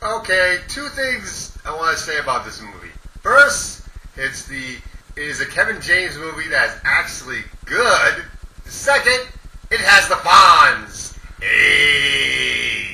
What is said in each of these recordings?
Okay, two things I want to say about this movie. First, it is a Kevin James movie that's actually good. The second, it has the Fonz. Hey.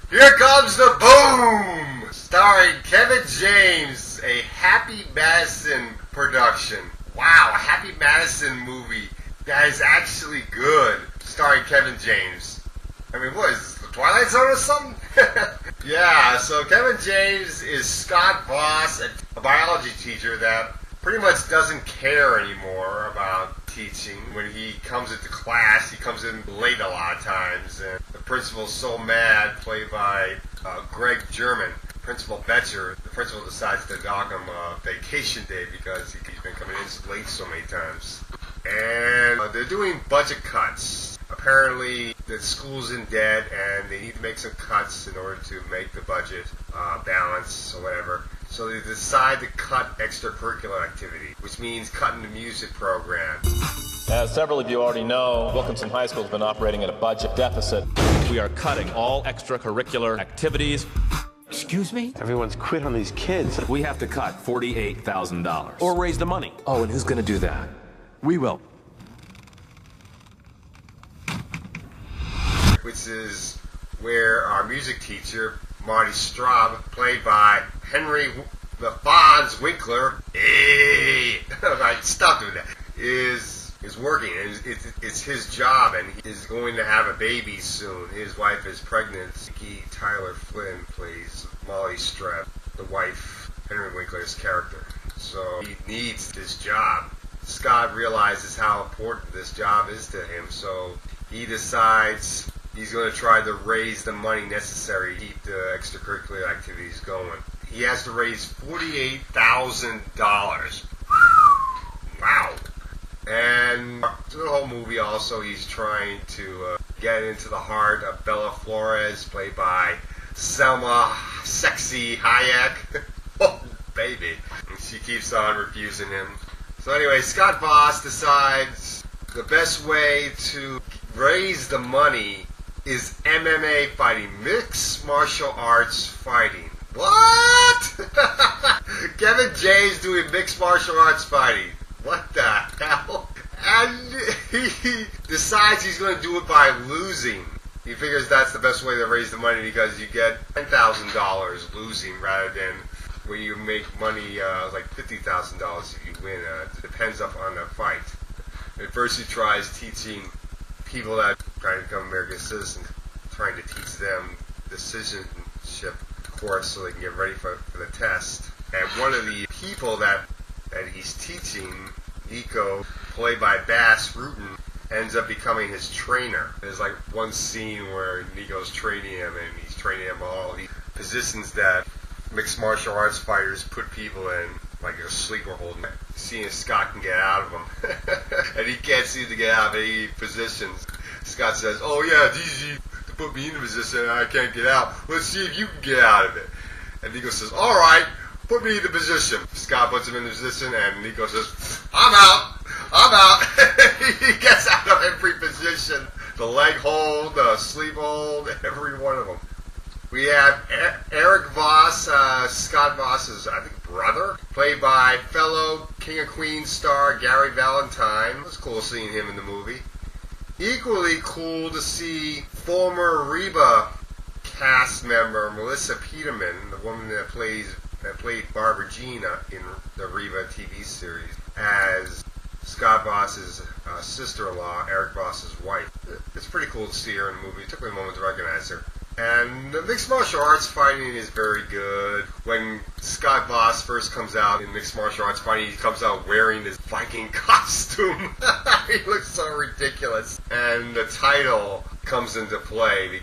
Here comes the boom! Starring Kevin James, a Happy Madison production. Wow, a Happy Madison movie that is actually good. Starring Kevin James. I mean, what is this, the Twilight Zone or something? Yeah, so Kevin James is Scott Voss, a biology teacher that pretty much doesn't care anymore about teaching. When he comes into class, he comes in late a lot of times, and the principal's so mad, played by Greg German, Principal Betcher. The principal decides to dock him a vacation day because he's been coming in late so many times. And they're doing budget cuts. Apparently, the school's in debt, and they need to make some cuts in order to make the budget balance or whatever. So they decide to cut extracurricular activity, which means cutting the music program. As several of you already know, Wilkinson High School has been operating at a budget deficit. We are cutting all extracurricular activities. Excuse me? Everyone's quit on these kids. We have to cut $48,000. Or raise the money. Oh, and who's gonna do that? We will. Which is where our music teacher, Marty Straub, played by Henry the Fonz Winkler, right, stop doing that, is working. It's his job, and he is going to have a baby soon. His wife is pregnant. Vicki Tyler Flynn plays Molly Straub, the wife, Henry Winkler's character. So he needs this job. Scott realizes how important this job is to him, so he decides he's going to try to raise the money necessary to keep the extracurricular activities going. He has to raise $48,000. Wow. And through the whole movie also, he's trying to get into the heart of Bella Flores, played by Selma Sexy Hayek. Oh, baby. And she keeps on refusing him. So anyway, Scott Voss decides the best way to raise the money is MMA fighting, mixed martial arts fighting. What? Kevin James doing mixed martial arts fighting. What the hell? And he decides he's going to do it by losing. He figures that's the best way to raise the money because you get $10,000 losing rather than where you make money like $50,000 if you win. It depends on the fight. At first he tries teaching people that trying to become American citizens, trying to teach them decisionship course so they can get ready for the test. And one of the people that he's teaching, Nico, played by Bass Rutten, ends up becoming his trainer. There's like one scene where Nico's training him, and he's training him all these positions that mixed martial arts fighters put people in, like a sleeper holding, seeing if Scott can get out of them. And he can't seem to get out of any positions. Scott says, "Oh yeah, it's easy to put me in a position and I can't get out. Let's see if you can get out of it." And Nico says, "All right, put me in the position." Scott puts him in the position, and Nico says, "I'm out. I'm out." He gets out of every position. The leg hold, the sleep hold, every one of them. We have Eric Voss, Scott Voss's, I think, brother, played by fellow King of Queens star Gary Valentine. It was cool seeing him in the movie. Equally cool to see former Reba cast member Melissa Peterman, the woman that played Barbara Jean in the Reba TV series, as Scott Voss's sister-in-law, Eric Voss's wife. It's pretty cool to see her in the movie. It took me a moment to recognize her. And the mixed martial arts fighting is very good. When Scott Voss first comes out in mixed martial arts fighting, he comes out wearing this Viking costume. He looks so ridiculous. And the title comes into play.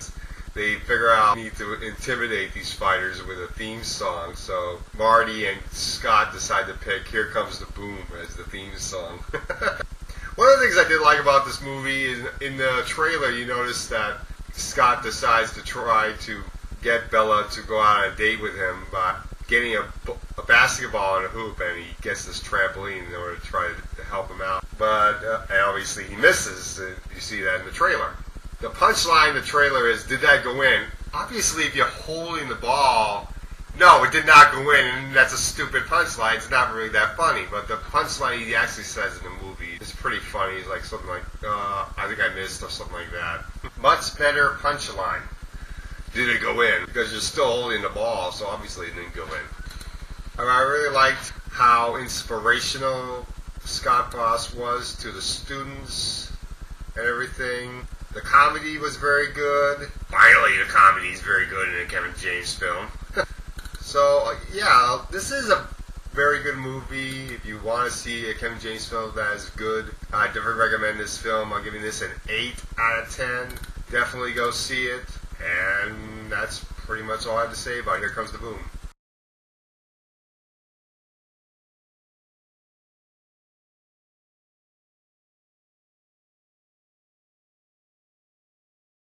they figure out they need to intimidate these fighters with a theme song. So Marty and Scott decide to pick "Here Comes the Boom" as the theme song. One of the things I did like about this movie is in the trailer you notice that Scott decides to try to get Bella to go out on a date with him by getting a basketball and a hoop, and he gets this trampoline in order to try to help him out. But and obviously he misses. You see that in the trailer. The punchline in the trailer is, did that go in? Obviously, if you're holding the ball, no, it did not go in, and that's a stupid punchline. It's not really that funny, but the punchline he actually says in the movie is pretty funny. It's like something like, I think I missed, or something like that. Much better punchline. Did it go in? Because you're still holding the ball, so obviously it didn't go in. I really liked how inspirational Scott Boss was to the students and everything. The comedy was very good. Finally, the comedy is very good in a Kevin James film. So, yeah, this is a very good movie. If you want to see a Kevin James film that is good, I definitely recommend this film. I'm giving this an 8 out of 10. Definitely go see it. And that's pretty much all I have to say about Here Comes the Boom.